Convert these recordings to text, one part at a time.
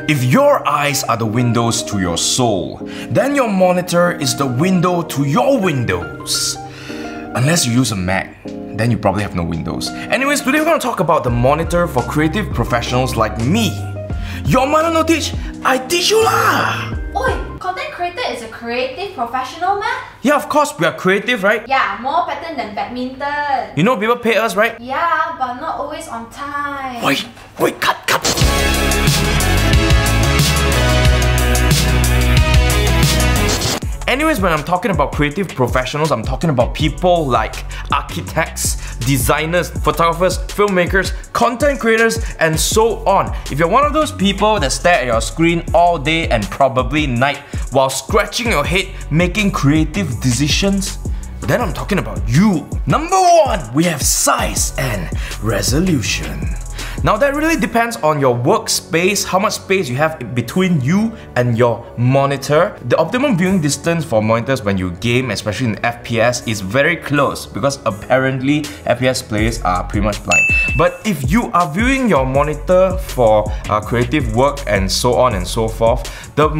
If your eyes are the windows to your soul, then your monitor is the window to your windows. Unless you use a Mac, then you probably have no windows. Anyways, today we're going to talk about the monitor for creative professionals like me. Your mother no teach, I teach you lah! Oi, content creator is a creative professional, man? Yeah, of course, we are creative, right? Yeah, more pattern than badminton. You know people pay us, right? Yeah, but not always on time. Wait, cut! Anyways, when I'm talking about creative professionals, I'm talking about people like architects, designers, photographers, filmmakers, content creators, and so on. If you're one of those people that stare at your screen all day and probably night while scratching your head making creative decisions, then I'm talking about you. Number one, we have size and resolution. Now that really depends on your workspace, how much space you have between you and your monitor. The optimum viewing distance for monitors when you game, especially in FPS, is very close because apparently FPS players are pretty much blind. But if you are viewing your monitor for creative work and so on and so forth, the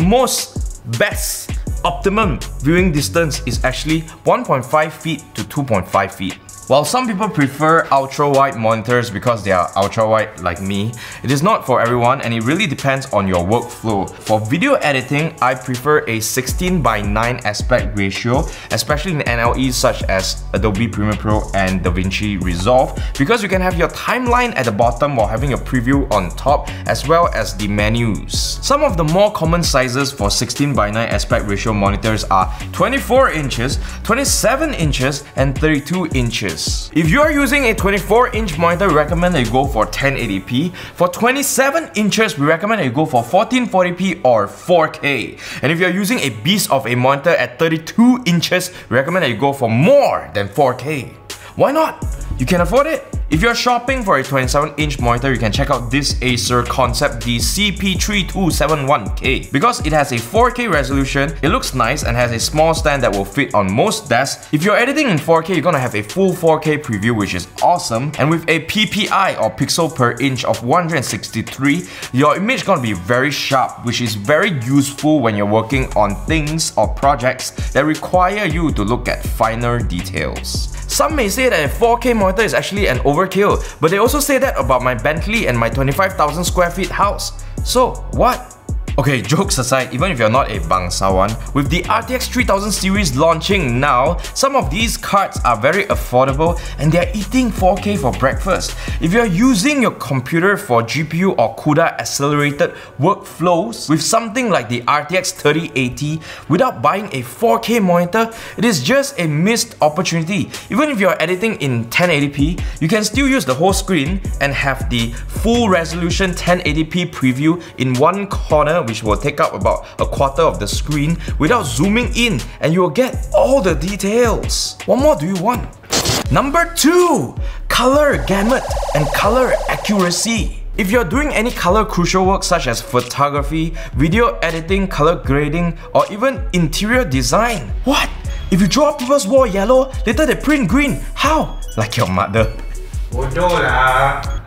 best optimum viewing distance is actually 1.5 feet to 2.5 feet. While some people prefer ultra-wide monitors because they are ultra-wide like me, it is not for everyone and it really depends on your workflow. For video editing, I prefer a 16:9 aspect ratio, especially in NLEs such as Adobe Premiere Pro and DaVinci Resolve, because you can have your timeline at the bottom while having a preview on top, as well as the menus. Some of the more common sizes for 16:9 aspect ratio monitors are 24 inches, 27 inches, and 32 inches. If you are using a 24-inch monitor, we recommend that you go for 1080p. For 27 inches, we recommend that you go for 1440p or 4K. And if you're using a beast of a monitor at 32 inches, we recommend that you go for more than 4K. Why not? You can afford it. If you're shopping for a 27-inch monitor, you can check out this Acer Concept D CP3271K. Because it has a 4K resolution, it looks nice and has a small stand that will fit on most desks. If you're editing in 4K, you're gonna have a full 4K preview, which is awesome. And with a PPI or pixel per inch of 163, your image is gonna be very sharp, which is very useful when you're working on things or projects that require you to look at finer details. Some may say that a 4K monitor is actually an overkill, but they also say that about my Bentley and my 25,000 square feet house. So, what? Okay, jokes aside, even if you're not a bangsawan, with the RTX 3000 series launching now, some of these cards are very affordable and they're eating 4K for breakfast. If you're using your computer for GPU or CUDA accelerated workflows with something like the RTX 3080 without buying a 4K monitor, it is just a missed opportunity. Even if you're editing in 1080p, you can still use the whole screen and have the full resolution 1080p preview in one corner, which will take up about a quarter of the screen without zooming in, and you will get all the details. What more do you want? Number 2, color gamut and color accuracy. If you're doing any color crucial work such as photography, video editing, color grading, or even interior design, what? If you draw people's wall yellow, later they print green, how? Like your mother. Bodoh lah.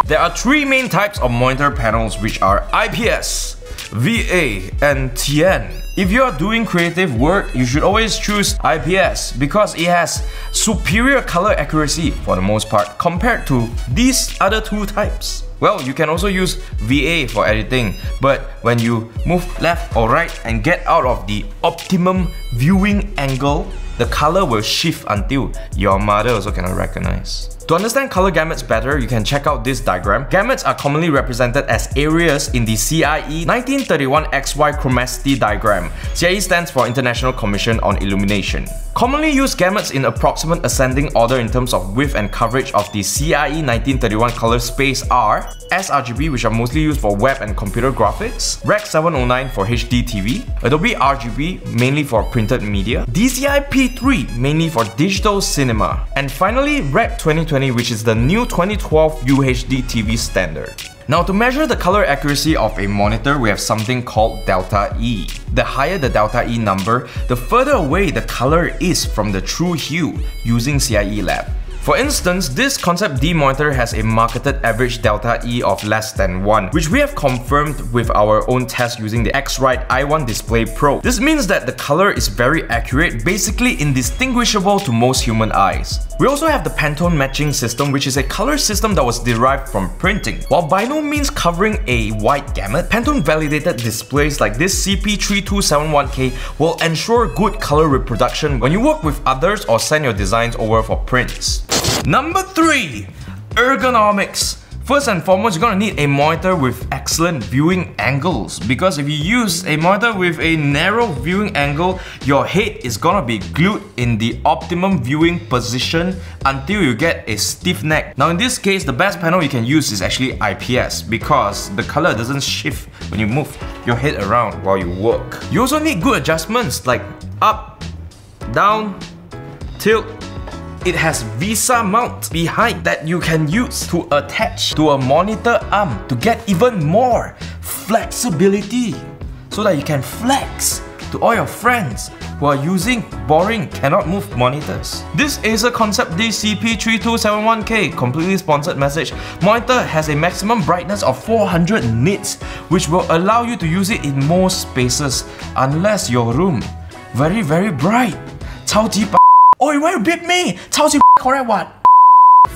There are 3 main types of monitor panels, which are IPS, VA, and TN. If you are doing creative work, you should always choose IPS because it has superior color accuracy for the most part compared to these other 2 types. Well, you can also use VA for editing, but when you move left or right and get out of the optimum viewing angle, the color will shift until your mother also cannot recognize. To understand color gamuts better, you can check out this diagram. Gamuts are commonly represented as areas in the CIE 1931 XY chromaticity diagram. CIE stands for International Commission on Illumination. Commonly used gamuts in approximate ascending order in terms of width and coverage of the CIE 1931 color space are sRGB, which are mostly used for web and computer graphics, Rec 709 for HD TV, Adobe RGB mainly for printed media, DCI P3 mainly for digital cinema, and finally Rec 2020, which is the new 2012 UHD TV standard. Now, to measure the color accuracy of a monitor, we have something called delta E. The higher the delta E number, the further away the color is from the true hue using CIE Lab. For instance, this Concept D monitor has a marketed average delta E of less than 1, which we have confirmed with our own test using the X-Rite i1 Display Pro. This means that the color is very accurate, basically indistinguishable to most human eyes. We also have the Pantone matching system, which is a color system that was derived from printing. While by no means covering a wide gamut, Pantone validated displays like this CP3271K will ensure good color reproduction when you work with others or send your designs over for prints. Number 3. Ergonomics. First and foremost, you're gonna need a monitor with excellent viewing angles, because if you use a monitor with a narrow viewing angle, your head is gonna be glued in the optimum viewing position until you get a stiff neck. Now in this case, the best panel you can use is actually IPS, because the color doesn't shift when you move your head around while you work. You also need good adjustments like up, down, tilt. It has VISA mount behind that you can use to attach to a monitor arm to get even more flexibility, so that you can flex to all your friends who are using boring, cannot move monitors. This Acer Concept D CP3271K, completely sponsored message, monitor has a maximum brightness of 400 nits, which will allow you to use it in most spaces unless your room very bright. 超级 Oi, why you beat me? 超级 correct what?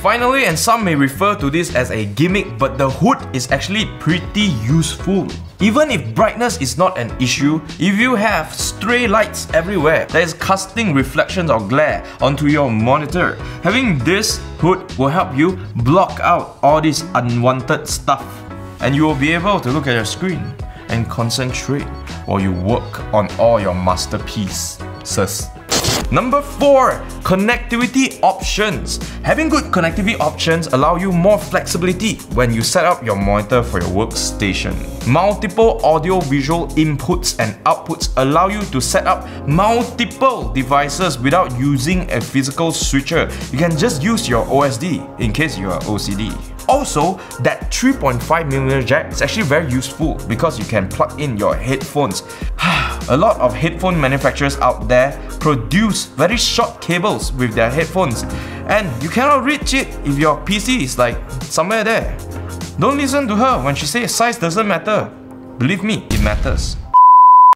Finally, and some may refer to this as a gimmick, but the hood is actually pretty useful. Even if brightness is not an issue, if you have stray lights everywhere that is casting reflections or glare onto your monitor, having this hood will help you block out all this unwanted stuff, and you will be able to look at your screen and concentrate while you work on all your masterpieces. Number 4. Connectivity options. Having good connectivity options allow you more flexibility when you set up your monitor for your workstation. Multiple audio-visual inputs and outputs allow you to set up multiple devices without using a physical switcher. You can just use your OSD in case you are OCD. Also, that 3.5mm jack is actually very useful because you can plug in your headphones. A lot of headphone manufacturers out there produce very short cables with their headphones, and you cannot reach it if your PC is like somewhere there. Don't listen to her when she says size doesn't matter. Believe me, it matters.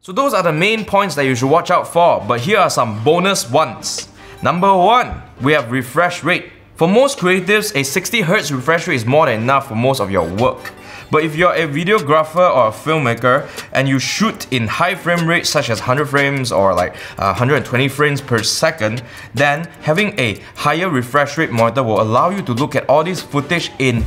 So those are the main points that you should watch out for, but here are some bonus ones. Number 1, we have refresh rate. For most creatives, a 60Hz refresh rate is more than enough for most of your work. But if you're a videographer or a filmmaker and you shoot in high frame rates such as 100 frames or like 120 frames per second, then having a higher refresh rate monitor will allow you to look at all this footage in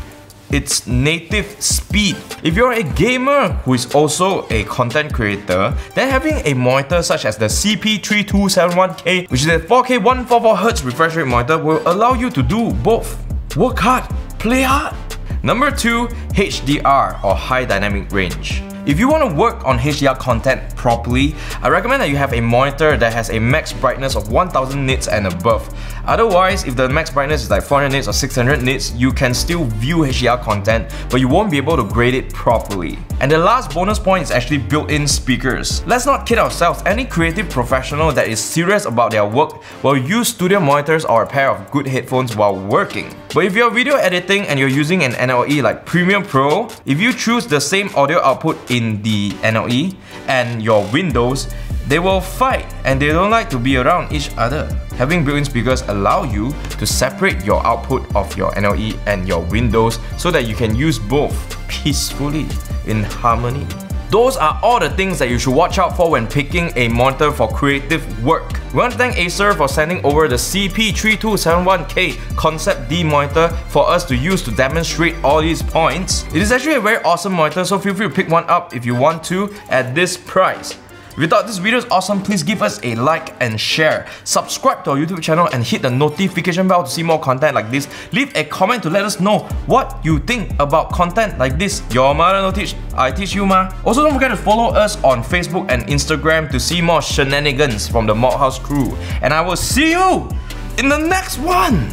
its native speed. If you're a gamer who is also a content creator, then having a monitor such as the CP3271K, which is a 4K 144Hz refresh rate monitor, will allow you to do both. Work hard, play hard. Number 2, HDR or High Dynamic Range. If you want to work on HDR content properly, I recommend that you have a monitor that has a max brightness of 1000 nits and above. Otherwise, if the max brightness is like 400 nits or 600 nits, you can still view HDR content, but you won't be able to grade it properly. And the last bonus point is actually built-in speakers. Let's not kid ourselves, any creative professional that is serious about their work will use studio monitors or a pair of good headphones while working. But if you're video editing and you're using an NLE like Premiere Pro, if you choose the same audio output in the NLE and your Windows, they will fight and they don't like to be around each other. Having built-in speakers allow you to separate your output of your NLE and your Windows so that you can use both peacefully in harmony. Those are all the things that you should watch out for when picking a monitor for creative work. We want to thank Acer for sending over the CP3271K Concept D monitor for us to use to demonstrate all these points. It is actually a very awesome monitor, so feel free to pick one up if you want to at this price. If you thought this video is awesome, please give us a like and share. Subscribe to our YouTube channel and hit the notification bell to see more content like this. Leave a comment to let us know what you think about content like this. Your mother no teach, I teach you ma. Also, don't forget to follow us on Facebook and Instagram to see more shenanigans from the Malthouse crew. And I will see you in the next one.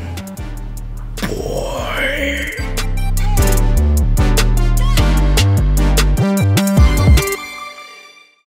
Boy.